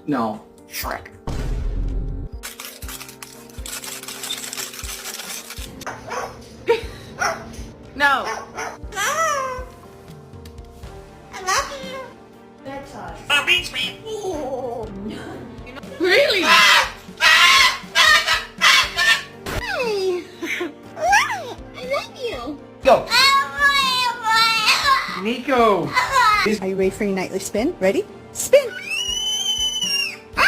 No, Shrek. No. I love you. Bedtime. Really? Hi. I love you. Go. Nico. Are you ready for your nightly spin? Ready?